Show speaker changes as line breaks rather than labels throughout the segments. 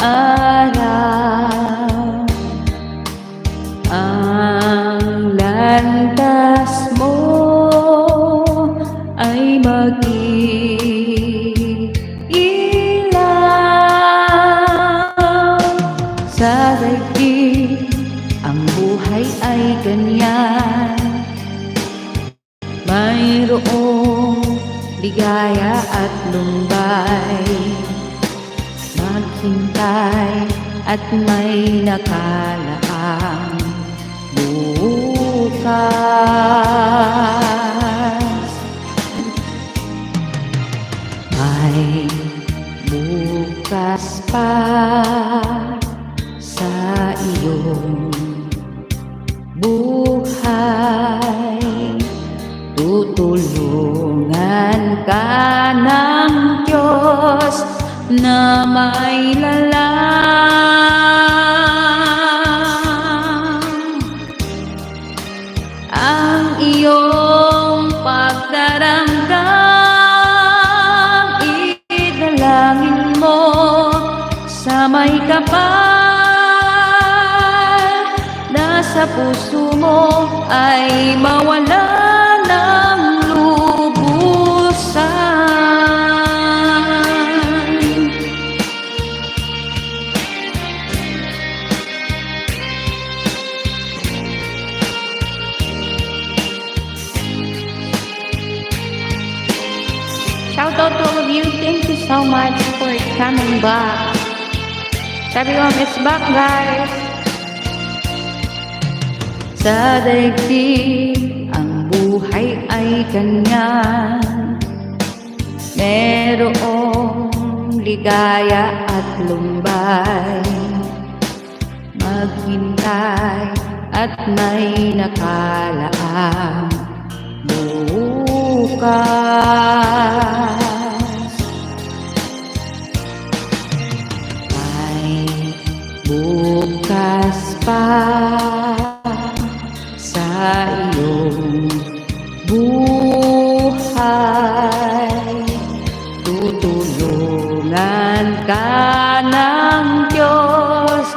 araw. Ang landas mo ay mag-iilaw. Sa daigdig ang buhay ay ganyan, mayroong ligaya at lumbay. Maghintay at may nakalaang bukas. May bukas pa sa iyong buhay. Tutulungan ka ng Diyos na may lalang. Ang iyong pagdaramdam, idalangin mo sa may kapal na sa puso mo ay mawala ng lubusan. Shout out to all of you. Thank you so much for coming back. Everyone is back, guys. Sa daigdig ang buhay ay ganyan, merong ligaya at lumbay. Maghintay at may nakalaang bukas. May bukas pa sa iyong buhay. Tutulungan ka ng Diyos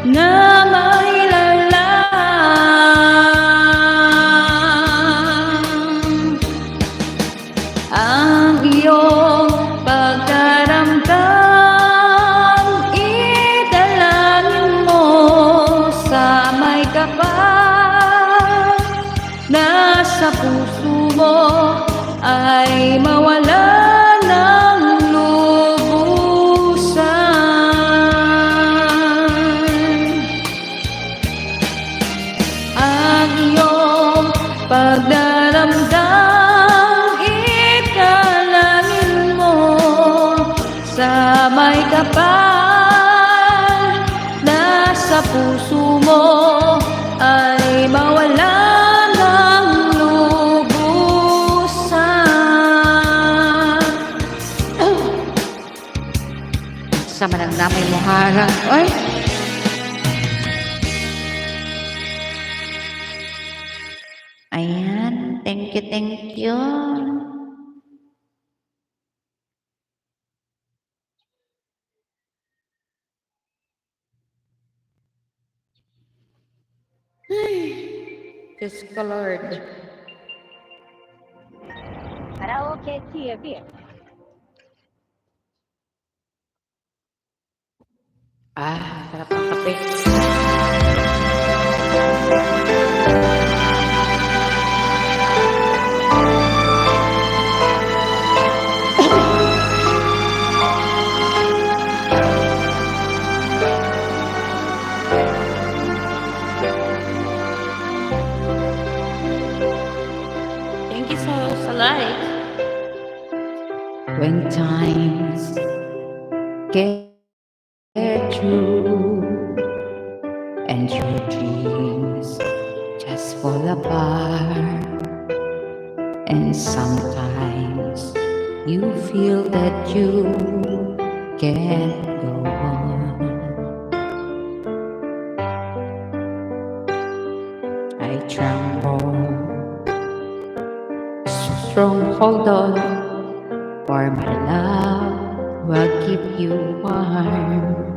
na may lalang. Ang iyong pagdaramdam, idalangin mo sa may kapal na sa puso mo ay mawala ng lubusan. Ang iyong pagdaramdam, idalangin mo sa may kapal na sa puso mo ay mawala ng lubusan. Sa managdamay mo harang. Oy! Ayan. Thank you, thank you. Diyos ko, Lord.
Karaoke TV.
Sarap ng kape. Thank you sa like. When times get through and your dreams just fall apart, and sometimes you feel that you can't go on. I tremble, strong hold on, for my love will keep you warm.